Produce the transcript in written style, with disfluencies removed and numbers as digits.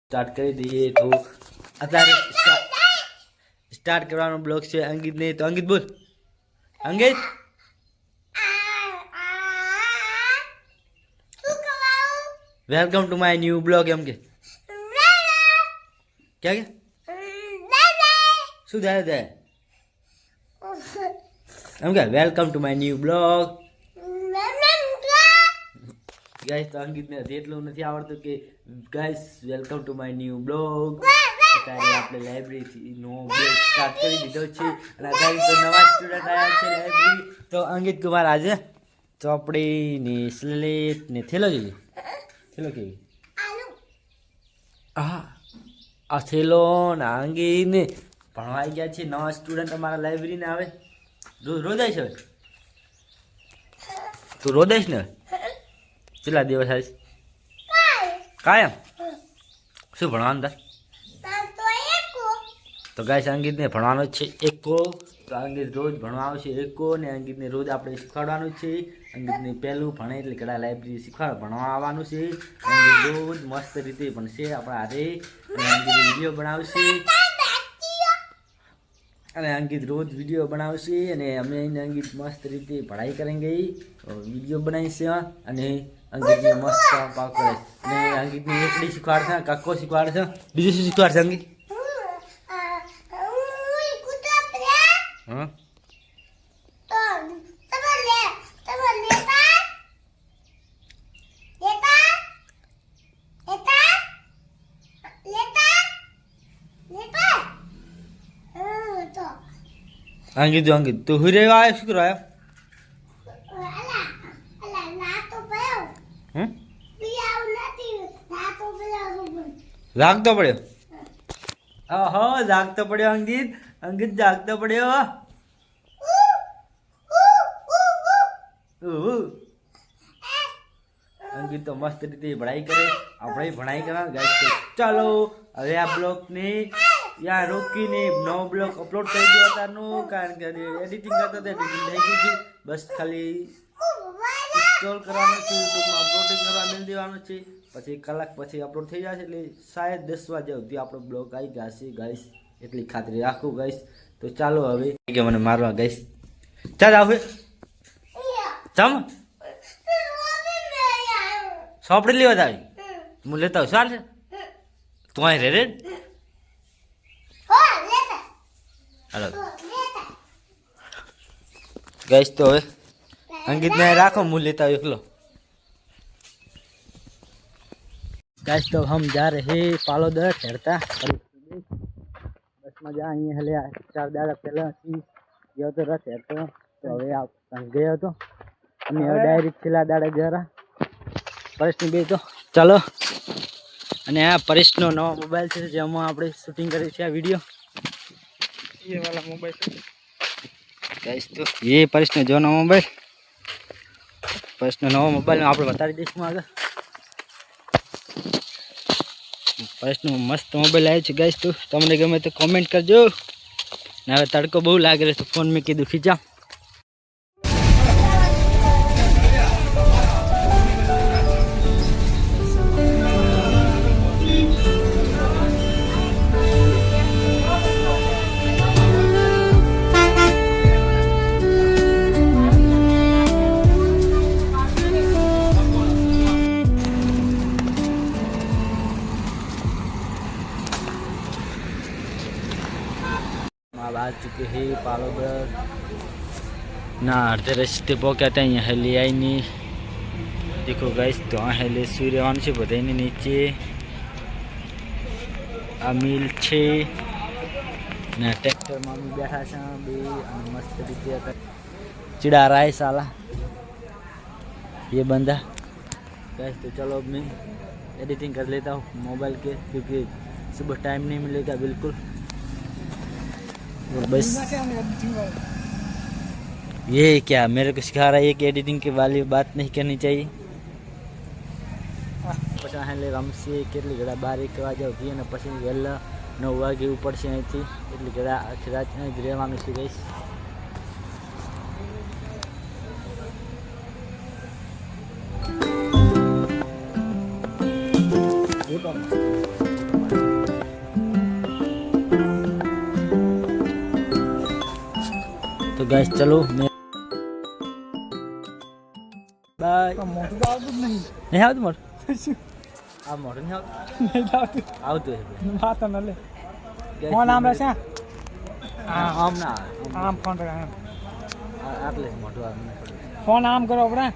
Start કરી દઈએ તો અત્યારે સ્ટાર્ટ કરવાનો બ્લોગ છે અંકિતને. તો અંકિત બોલ. Ankit welcome to my new blog. એમ કે ક્યાં શું થાય થાય એમ કે welcome to my new blog. Guys તો અંકિતને એટલું નથી આવડતું કે guys welcome to my new blog. અત્યારે આપણે લાઇબ્રેરીનો બ્લોગ સ્ટાર્ટ કરી દીધો છે અને અત્યારે તો નવા સ્ટુડન્ટ આવ્યા છે લાઇબ્રેરી. તો અંકિત કુમાર આજે ચોપડી ને સ્લેટ ને થેલો જોઈએ. થેલો કેવી હા આ થેલો ને અંકિત ને ભણવા આવી ગયા છે. નવા સ્ટુડન્ટ અમારા લાઇબ્રેરીને આવે રોદાય છે. તું રોદાઈશ ને કેટલા દિવસ આવીશ કાયમ શું ભણવાનું તાર? તો ગાઈસ અંકિતને ભણવાનું જ છે એકો. તો અંકિત રોજ ભણવા આવશે એકો ને અંકિતને રોજ આપણે શીખવાડવાનું છે. અંકિતને પહેલું ભણે એટલે ઘણા લાઇબ્રેરી ભણવા આવવાનું છે. અંકિત રોજ મસ્ત રીતે ભણશે આપણા હારે અને અંકિત વિડીયો બનાવશે અને અંકિત રોજ વિડીયો બનાવશે અને અમે અંકિત મસ્ત રીતે પઢાઈ કરેંગે વિડીયો બનાવીશે અને અંકિતને મસ્ત પાક કરે અને અંકિતને એકડી શીખવાડશે કક્કો શીખવાડશે. બીજું શું શીખવાડશે અંકિત? હા અંકિત અંકિત તું હુઈ રહ્યો આવ્યો શું કરો જાગતો પડ્યો. હો જાગતો પડ્યો અંકિત. અંકિત જાગતો પડ્યો. અંકિત તો મસ્ત રીતે ભણાઈ કરે આપણે ભણાઈ કરવા ગાઈસ. તો ચાલો હવે આ બ્લોગને યા રોકીને નવો બ્લોગ અપલોડ કરી દો અત્યારનું, કારણ કે એડિટિંગ કરતા હતા એડિટિંગ થઈ ગયું છે. બસ ખાલી ઇન્સ્ટોલ કરવાનું છે, યુટ્યુબમાં અપલોડિંગ કરવા મેળ દેવાનું છે. પછી કલાક પછી અપલોડ થઈ જશે એટલે શાયદ 10 વાગ્યા સુધી આપણો બ્લોગ આવી જશે ગાઈસ. એટલી ખાતરી રાખું ગાઈસ. તો ચાલો હવે કે મને મારવા ગાઈસ. ચાલ આવે ચમ સોપડી લેવા આવી હું લેતા આવું ચાલ છે તું અહીં રે હાલો ગાઈસ. તો હવે અંકિતને રાખો હું લેતા આવું એકલો. गाइस तो हम जा रहे पालोदर ठहरता बस में जा हले 4 दाड़ा पहला गयो तो रथ ठहरतो. तो હવે આપ ગયો તો અમે ડાયરેક્ટ છેલ્લા દાડા જરા પરેશની બે તો ચાલો. અને આ પરેશનો નવો મોબાઈલ છે જેમાં આપણે શૂટિંગ કરી છે આ વિડીયો. ये वाला मोबाइल है गाइस. तो ये परेशનો જો નવો મોબાઈલ પરેશનો નવો મોબાઈલ આપણે બતાવી દઈશું આગળ. પરેશનો મસ્ત મોબાઈલ આવ્યો છે ગાઈસ. તો તમને ગમે તો કોમેન્ટ કરજો ને હવે તડકો બહુ લાગે છે તો ફોન મેં કીધું ખીચા. आ चुके हैं पालोदर ना अर्धे रस्ते पहुँचा था. यहाँ हेली आई नहीं देखो गाइस. तो आ हेले सूर्यवान से बधाई नीचे आ मिल छे ना ट्रेक्टर में बैठा छे बे मस्त रीते चिड़ा रहा है साला ये बंदा गाइस. तो चलो अब मैं एडिटिंग कर लेता हूँ मोबाइल के क्योंकि सुबह टाइम नहीं मिलेगा बिल्कुल. और बस ये क्या मेरे को सिखा रहा है कि एडिटिंग के वाली बात नहीं करनी चाहिए. पचा हेले रमसे કેટલી ઘડા 12 વાગ્યા ઉઠી અને પછી વહેલા 9 વાગે ઉપડશે અહીંથી એટલી ઘડા આખી રાત અહીં જ રહેવાનું છે ગાઈસ. તો ગાઈસ ચલો મેં બાય મોટું તો આવતું જ નહીં. નહીં આવતું મોટું આ મોટું નહીં આવતું નહીં આવતું. આવતું વાત ન લે. હે ફોન આમ રહેશે. આમ ના આમ ફોન કરે આમ. આટલે મોટું આવે ફોન આમ કરો આપણે.